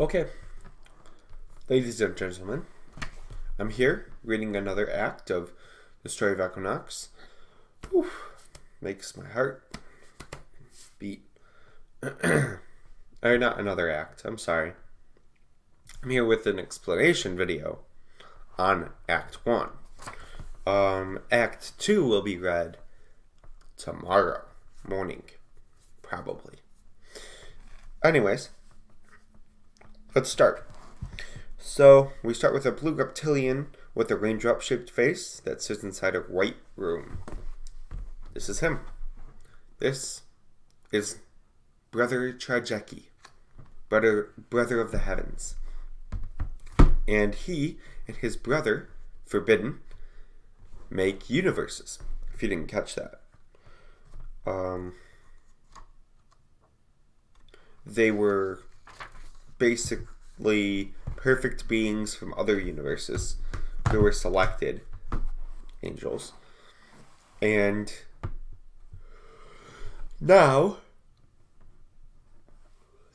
Okay, ladies and gentlemen, I'm here reading another act of the Story of Equinox. Whew, makes my heart beat. Or not another act, I'm sorry. I'm here with an explanation video on Act 1. Act 2 will be read tomorrow morning, probably. Anyways, let's start. So, we start with a blue reptilian with a raindrop-shaped face that sits inside a white room. This is him. This is Brother Trajecki, brother of the heavens. And he and his brother, Forbidden, make universes, if you didn't catch that. They were basically perfect beings from other universes who were selected angels. And now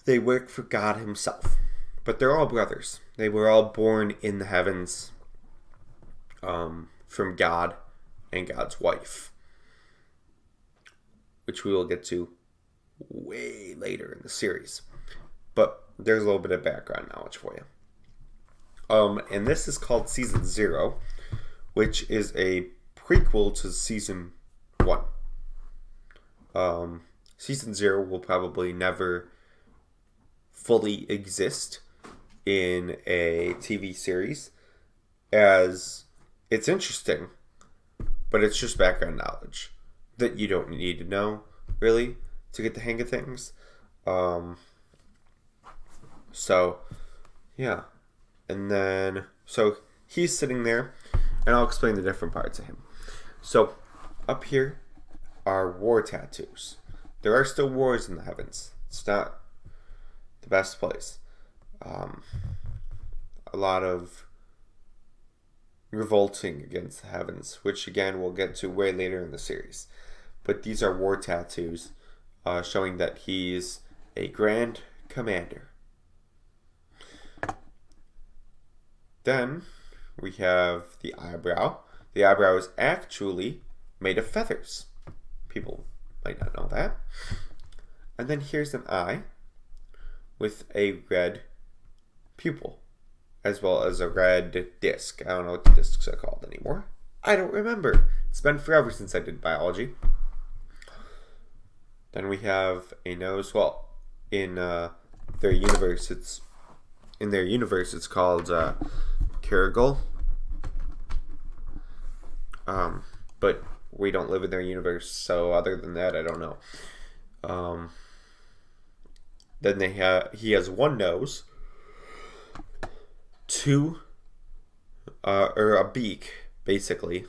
they work for God himself. But they're all brothers. They were all born in the heavens from God and God's wife, which we will get to way later in the series. But there's a little bit of background knowledge for you. And this is called Season 0, which is a prequel to Season 1. Season 0 will probably never fully exist in a TV series, as it's interesting, but it's just background knowledge that you don't need to know, really, to get the hang of things. So, yeah. And then, so he's sitting there, and I'll explain the different parts of him. So, up here are war tattoos. There are still wars in the heavens. It's not the best place. A lot of revolting against the heavens, which again we'll get to way later in the series. But these are war tattoos showing that he's a grand commander. Then we have the eyebrow. The eyebrow is actually made of feathers. People might not know that. And then here's an eye with a red pupil, as well as a red disc. I don't know what the discs are called anymore. I don't remember. It's been forever since I did biology. Then we have a nose. Well, in their universe, it's called Kurgle. But we don't live in their universe, so other than that, I don't know. Then he has one nose, or a beak, basically.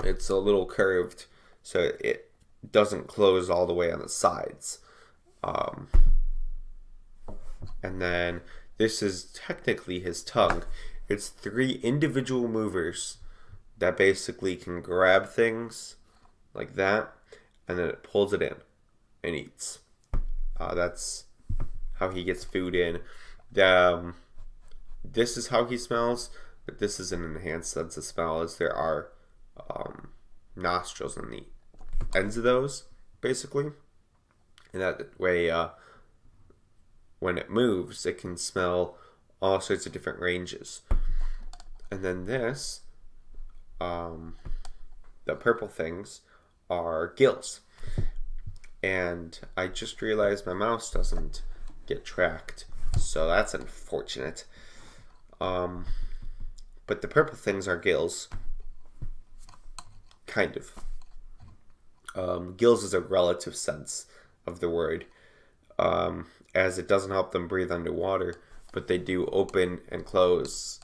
It's a little curved, so it doesn't close all the way on the sides. And then this is technically his tongue. It's 3 individual movers that basically can grab things like that, and then it pulls it in and eats. That's how he gets food in. This is how he smells, but this is an enhanced sense of smell, as there are nostrils on the ends of those, basically. And that way, when it moves, it can smell all sorts of different ranges. And then this, the purple things, are gills. And I just realized my mouse doesn't get tracked, so that's unfortunate. But the purple things are gills. Kind of. Gills is a relative sense of the word, as it doesn't help them breathe underwater, but they do open and close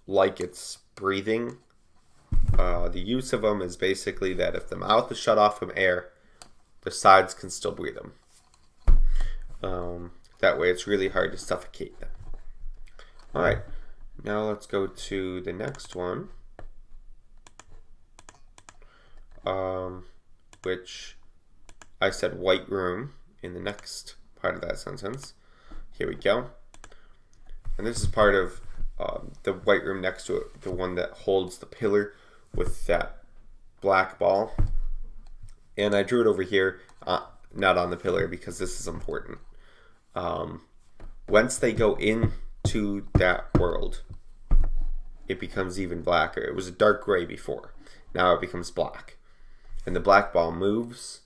like it's breathing. The use of them is basically that if the mouth is shut off from air, the sides can still breathe them. That way it's really hard to suffocate them. Alright, now let's go to the next one. Which I said white room in the next part of that sentence. Here we go. And this is part of the white room next to it, the one that holds the pillar with that black ball. And I drew it over here, not on the pillar, because this is important. Once they go into that world, it becomes even blacker. It was a dark gray before. Now it becomes black. And the black ball moves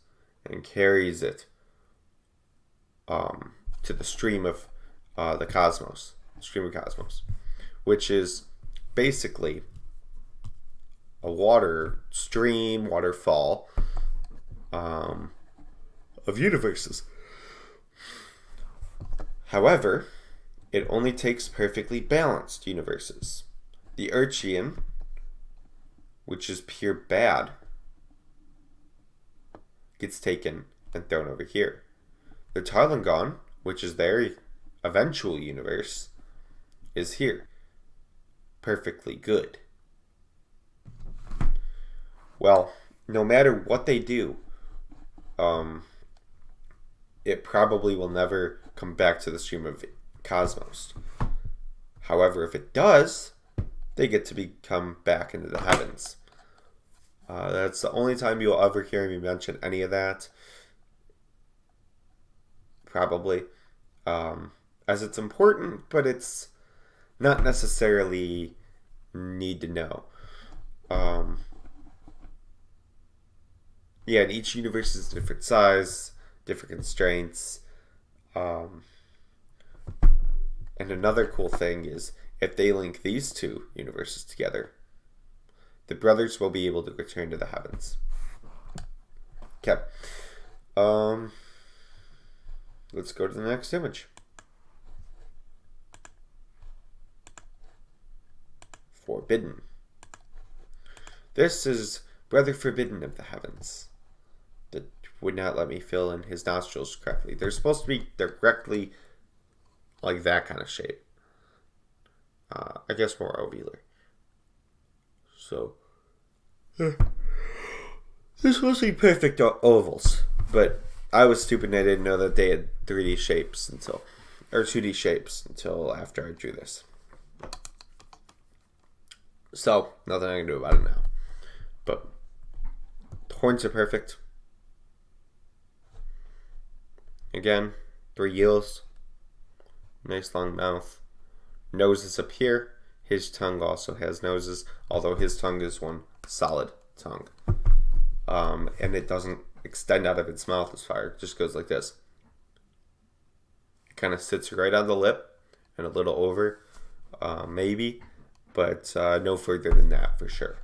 and carries it to the stream of the cosmos. Stream of cosmos. Which is basically a water stream, waterfall of universes. However, it only takes perfectly balanced universes. The Urchian, which is pure bad, gets taken and thrown over here. The Tarlangon, which is their eventual universe, is here. Perfectly good. Well, no matter what they do, it probably will never come back to the stream of cosmos. However, if it does, they get to come back into the heavens. That's the only time you'll ever hear me mention any of that. Probably. As it's important, but it's not necessarily need to know. Yeah, and each universe is different size, different constraints. And another cool thing is if they link these two universes together, the brothers will be able to return to the heavens. Okay. Let's go to the next image. Forbidden. This is Brother Forbidden of the heavens. That would not let me fill in his nostrils correctly. They're supposed to be directly like that kind of shape. I guess more ovular. So, they're supposed to be perfect ovals, but I was stupid and I didn't know that they had 3D shapes or 2D shapes until after I drew this. So, nothing I can do about it now. But the horns are perfect. Again, 3 eels. Nice long mouth. Nose is up here. His tongue also has noses, although his tongue is one solid tongue. And it doesn't extend out of its mouth as far. It just goes like this. It kind of sits right on the lip and a little over, maybe, but no further than that for sure.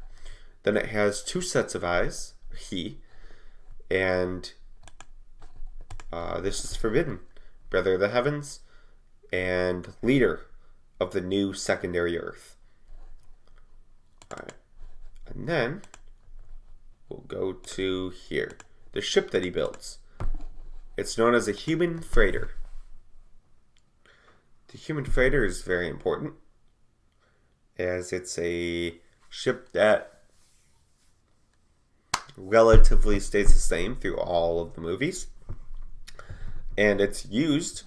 Then it has 2 sets of eyes, and this is Forbidden, Brother of the Heavens, and leader of the new secondary Earth. Alright. And then we'll go to here. The ship that he builds. It's known as a human freighter. The human freighter is very important, as it's a ship that relatively stays the same through all of the movies. And it's used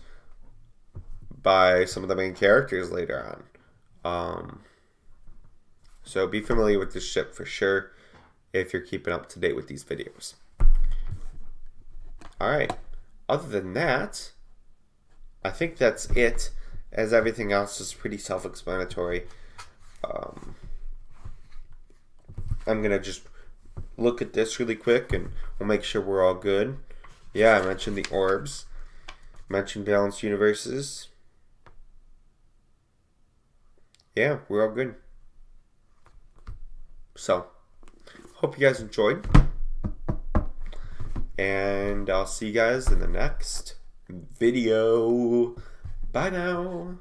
by some of the main characters later on. So be familiar with this ship for sure if you're keeping up to date with these videos. Alright, other than that, I think that's it, as everything else is pretty self-explanatory. I'm going to just look at this really quick and we'll make sure we're all good. Yeah, I mentioned the orbs, mentioned balanced universes. Yeah, we're all good. So, hope you guys enjoyed. And I'll see you guys in the next video. Bye now.